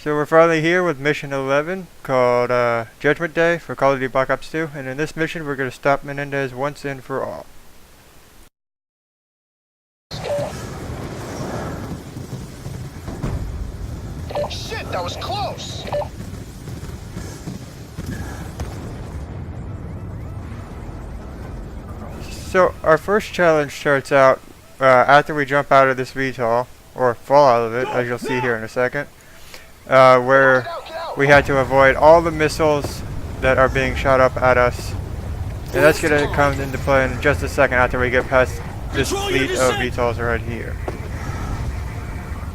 So we're finally here with mission 11 called Judgment Day for Call of Duty Black Ops 2, and in this mission we're going to stop Menendez once and for all. Shit, that was close! So our first challenge starts out after we jump out of this VTOL, or fall out of it, as you'll see here in a second, where we had to avoid all the missiles that are being shot up at us. And that's going to come into play in just a second after we get past this fleet of VTOLs right here.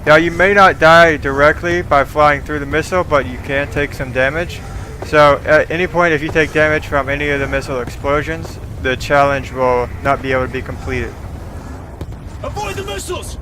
Now you may not die directly by flying through the missile, but you can take some damage. So at any point if you take damage from any of the missile explosions, the challenge will not be able to be completed. Avoid the missiles!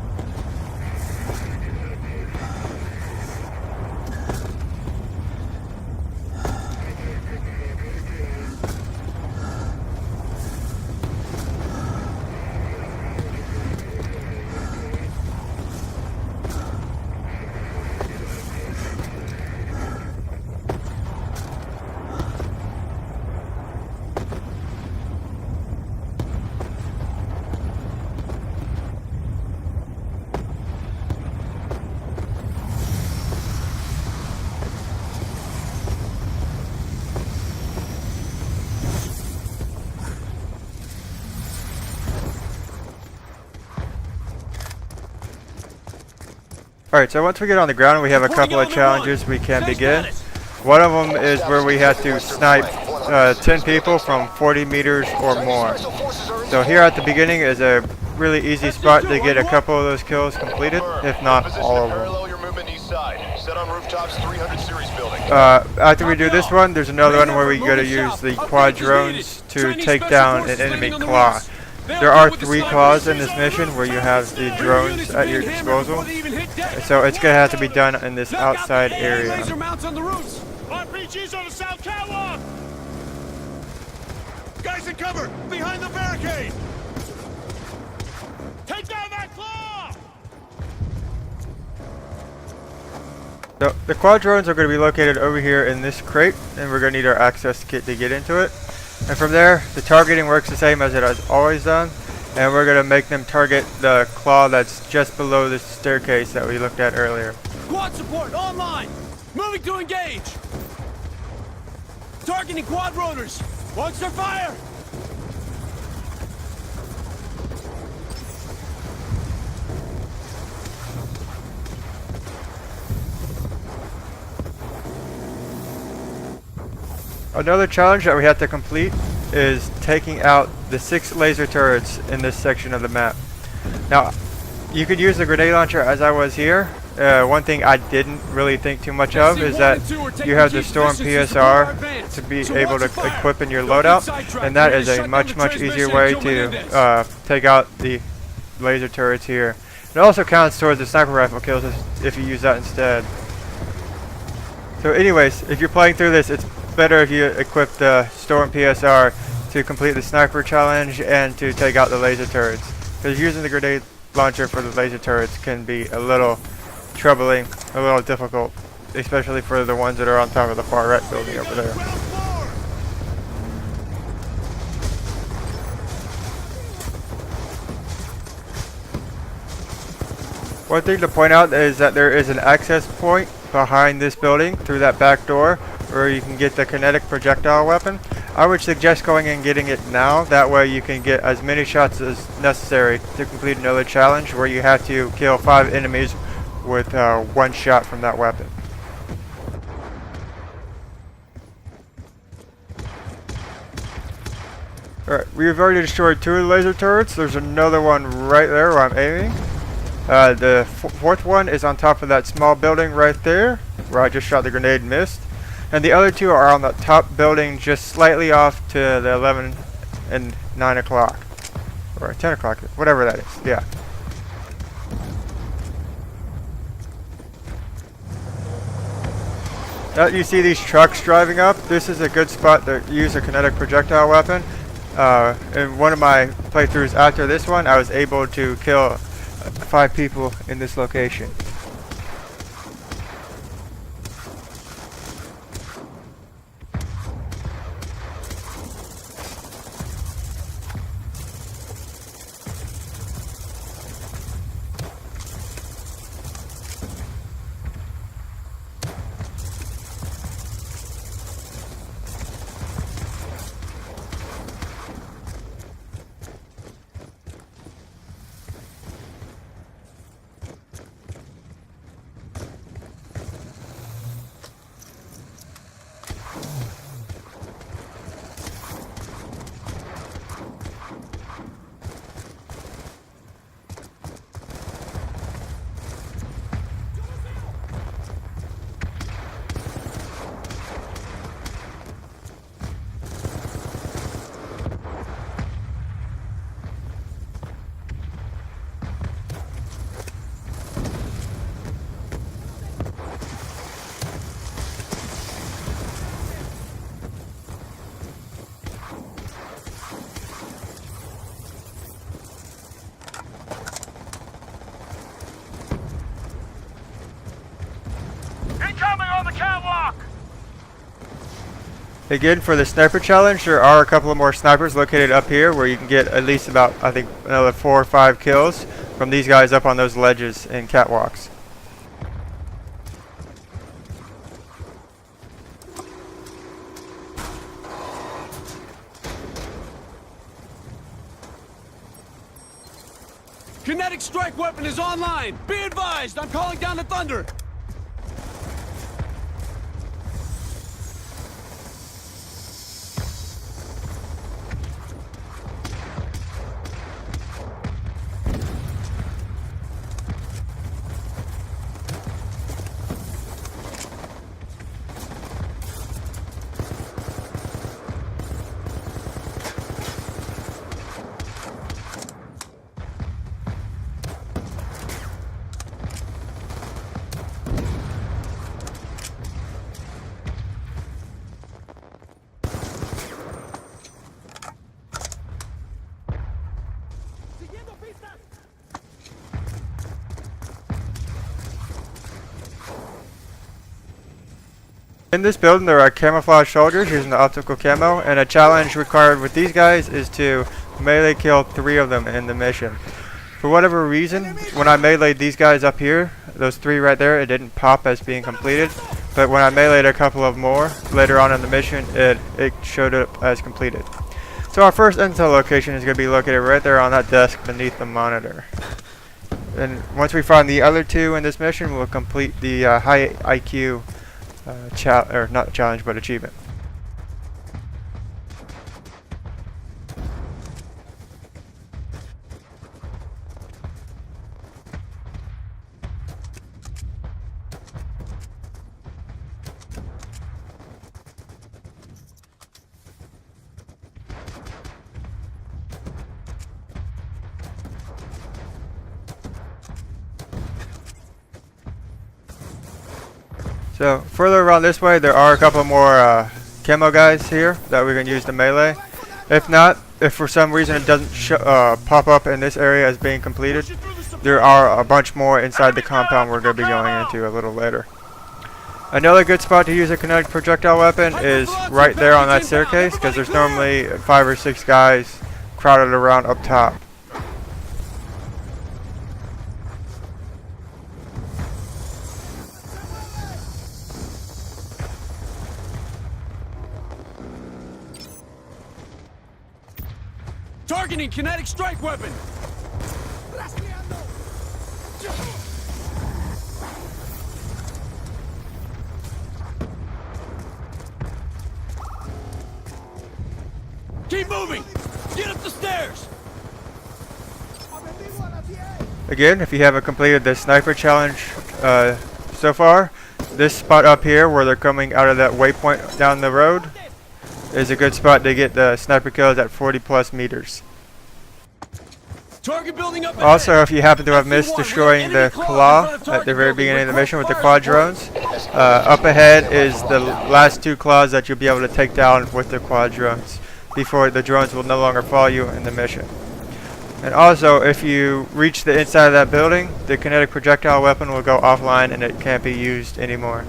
Alright, so once we get on the ground, we have a couple of challenges we can begin. One of them is where we have to snipe 10 people from 40 meters or more. So here at the beginning is a really easy spot to get a couple of those kills completed, if not all of them. After we do this one, there's another one where we got to use the quad drones to take down an enemy claw. There are 3 claws in this mission where you have the drones at your disposal, so it's going to have to be done in this outside area. RPGs on the south catwalk! Guys in cover! Behind the barricade! Take down that claw! So the quad drones are going to be located over here in this crate, and we're going to need our access kit to get into it. And from there, the targeting works the same as it has always done, and we're going to make them target the claw that's just below the staircase that we looked at earlier. Quad support online! Moving to engage! Targeting quad rotors! Watch their fire! Another challenge that we have to complete is taking out the 6 laser turrets in this section of the map. Now, you could use the grenade launcher as I was here. One thing I didn't really think too much of is that you have the Storm PSR to be able to equip in your loadout, and that is a much easier way to take out the laser turrets here. It also counts towards the sniper rifle kills if you use that instead. So anyways, if you're playing through this, it's better if you equip the Storm PSR to complete the sniper challenge and to take out the laser turrets, because using the grenade launcher for the laser turrets can be a little troubling, a little difficult, especially for the ones that are on top of the far right building over there. One thing to point out is that there is an access point behind this building through that back door where you can get the kinetic projectile weapon. I would suggest going and getting it now, that way you can get as many shots as necessary to complete another challenge where you have to kill 5 enemies with 1 shot from that weapon. Alright, we've already destroyed 2 of the laser turrets. There's another one right there where I'm aiming. The 4th one is on top of that small building right there where I just shot the grenade and missed. And the other 2 are on the top building just slightly off to the 11 and 9 o'clock. Or 10 o'clock, whatever that is, yeah. Now you see these trucks driving up, this is a good spot to use a kinetic projectile weapon. In one of my playthroughs after this one, I was able to kill 5 people in this location. Again, for the sniper challenge, there are a couple of more snipers located up here where you can get at least about, I think, another 4 or 5 kills from these guys up on those ledges and catwalks. Kinetic strike weapon is online. Be advised, I'm calling down the thunder. In this building there are camouflage soldiers using the optical camo, and a challenge required with these guys is to melee kill 3 of them in the mission. For whatever reason, when I meleeed these guys up here, those 3 right there, it didn't pop as being completed, but when I meleeed a couple of more later on in the mission, it showed up as completed. So our first intel location is going to be located right there on that desk beneath the monitor. And once we find the other 2 in this mission, we'll complete the high IQ not challenge, but achievement. So further around this way, there are a couple more camo guys here that we can use to melee. If not, if for some reason it doesn't pop up in this area as being completed, there are a bunch more inside the compound we're going to be going into a little later. Another good spot to use a kinetic projectile weapon is right there on that staircase, because there's normally 5 or 6 guys crowded around up top. Targeting kinetic strike weapon! Keep moving! Get up the stairs! Again, if you haven't completed the sniper challenge so far, this spot up here where they're coming out of that waypoint down the road is a good spot to get the sniper kills at 40+ meters. Target building up Also, if you happen to have missed destroying the claw at the very beginning of the mission with the quad drones, up ahead is the last 2 claws that you'll be able to take down with the quad drones before the drones will no longer follow you in the mission. And also, if you reach the inside of that building, the kinetic projectile weapon will go offline and it can't be used anymore.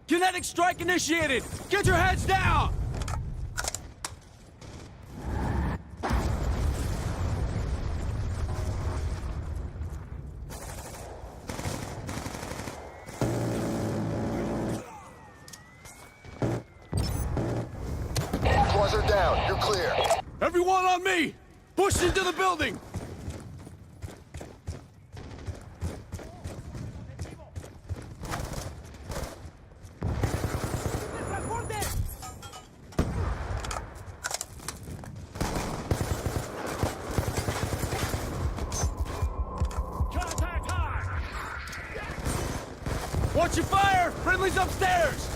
Kinetic strike initiated! Get your heads down! Claws are down. You're clear. Everyone on me! Push into the building! Watch your fire! Friendly's upstairs!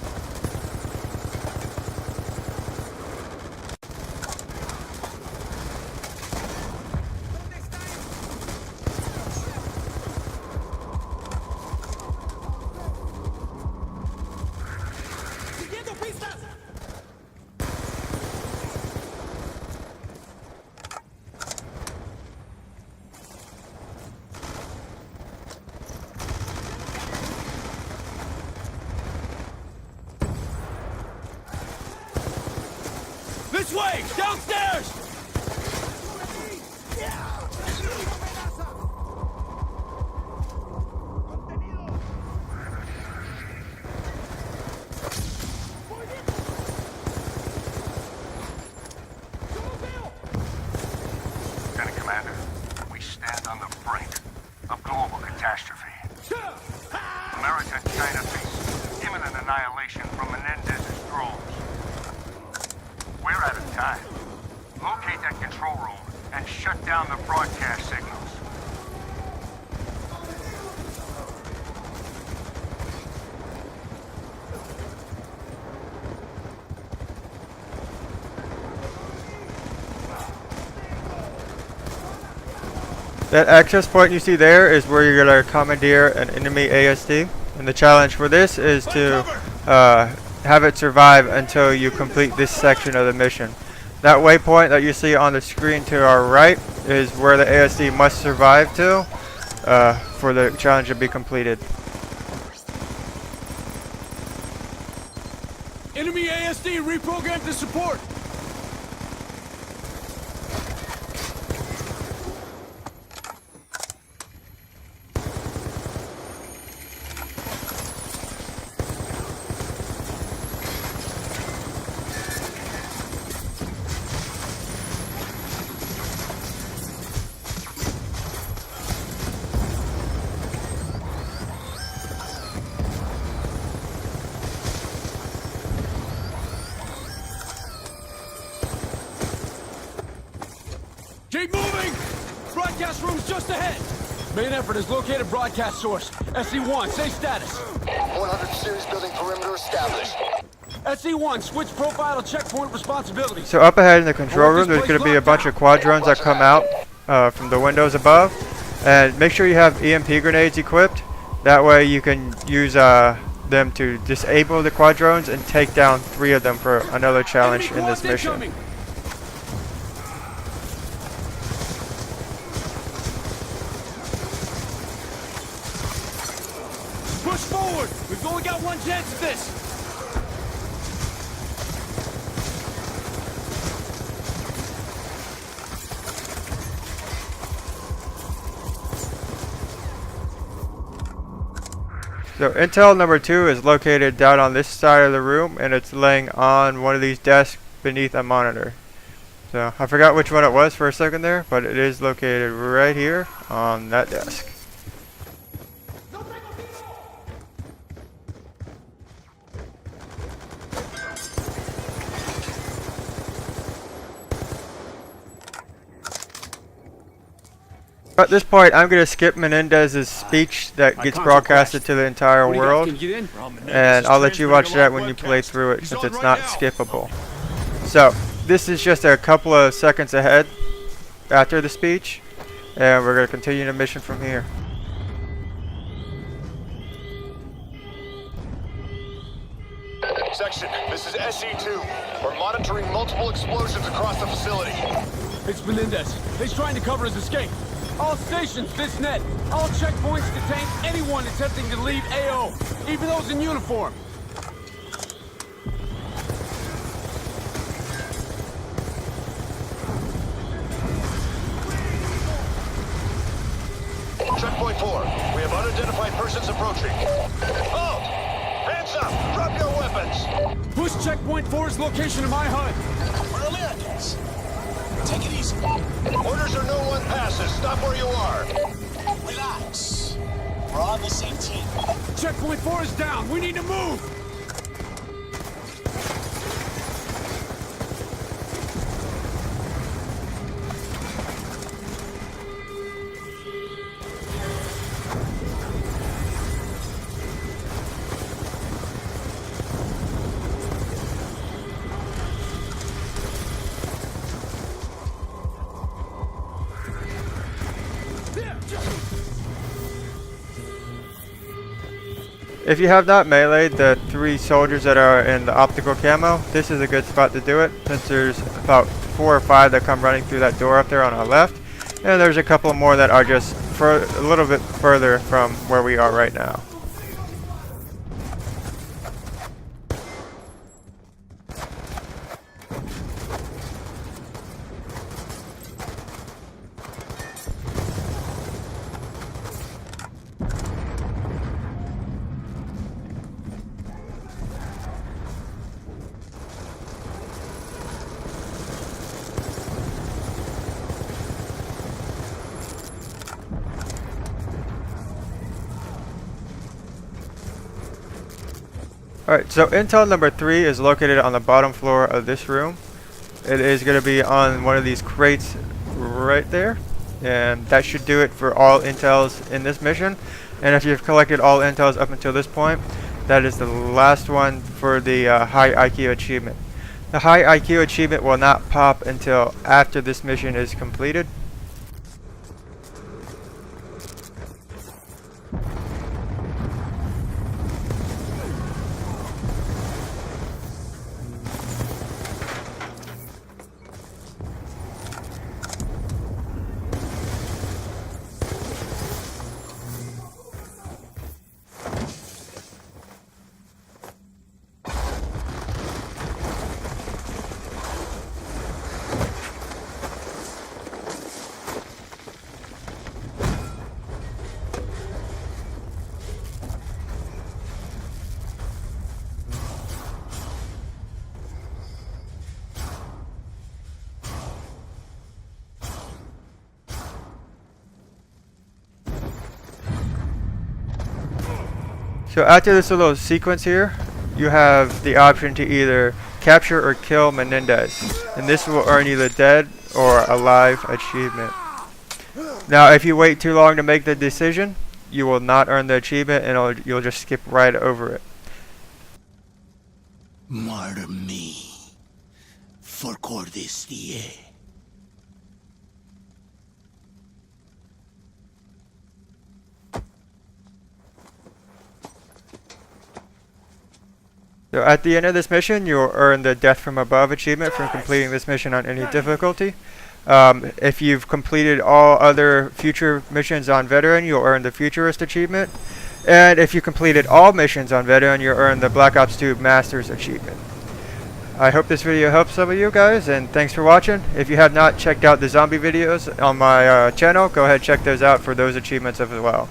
This way! Downstairs! Lieutenant Commander, we stand on the brink of global catastrophe. America and China face imminent annihilation from Menendez's drones. We're out of time. Locate that control room and shut down the broadcast signals. That access point you see there is where you're going to commandeer an enemy ASD. And the challenge for this is to have it survive until you complete this section of the mission. That waypoint that you see on the screen to our right is where the ASD must survive to for the challenge to be completed. Enemy ASD reprogrammed to support! Keep moving! Broadcast room's just ahead! Main effort has located broadcast source. SC-1, safe status. 100 series building perimeter established. SC-1, switch profile to checkpoint responsibility. So up ahead in the control room, there's going to be a bunch of quad drones that come out from the windows above. And make sure you have EMP grenades equipped. That way you can use them to disable the quad drones and take down 3 of them for another challenge in this mission. Incoming. Push forward! We've only got one chance at this! So intel number 2 is located down on this side of the room, and it's laying on one of these desks beneath a monitor. So I forgot which one it was for a second there, but it is located right here on that desk. At this point, I'm going to skip Menendez's speech that gets broadcasted to the entire world, and I'll let you watch that when you play through it, since it's not skippable. So, this is just a couple of seconds ahead after the speech, and we're going to continue the mission from here. Section, this is SE2. We're monitoring multiple explosions across the facility. It's Menendez. He's trying to cover his escape. All stations, this net. All checkpoints detain anyone attempting to leave AO, even those in uniform. Checkpoint 4. We have unidentified persons approaching. Halt! Hands up! Drop your weapons! Push checkpoint 4's location to my HUD. We're Americans. Take it easy. Orders are no one passes. Stop where you are. Relax. We're on the same team. Checkpoint 4 is down. We need to move. If you have not meleeed the 3 soldiers that are in the optical camo, this is a good spot to do it, since there's about 4 or 5 that come running through that door up there on our left, and there's a couple more that are just a little bit further from where we are right now. Alright, so intel number 3 is located on the bottom floor of this room. It is going to be on one of these crates right there. And that should do it for all intels in this mission. And if you've collected all intels up until this point, that is the last one for the high IQ achievement. The high IQ achievement will not pop until after this mission is completed. So after this little sequence here, you have the option to either capture or kill Menendez, and this will earn you the dead or alive achievement. Now if you wait too long to make the decision, you will not earn the achievement and you'll just skip right over it. Martyr me for Cordis die. So at the end of this mission, you'll earn the Death from Above achievement from completing this mission on any difficulty. If you've completed all other future missions on Veteran, you'll earn the Futurist achievement. And if you completed all missions on Veteran, you'll earn the Black Ops 2 Masters achievement. I hope this video helps some of you guys, and thanks for watching. If you have not checked out the zombie videos on my channel, go ahead and check those out for those achievements as well.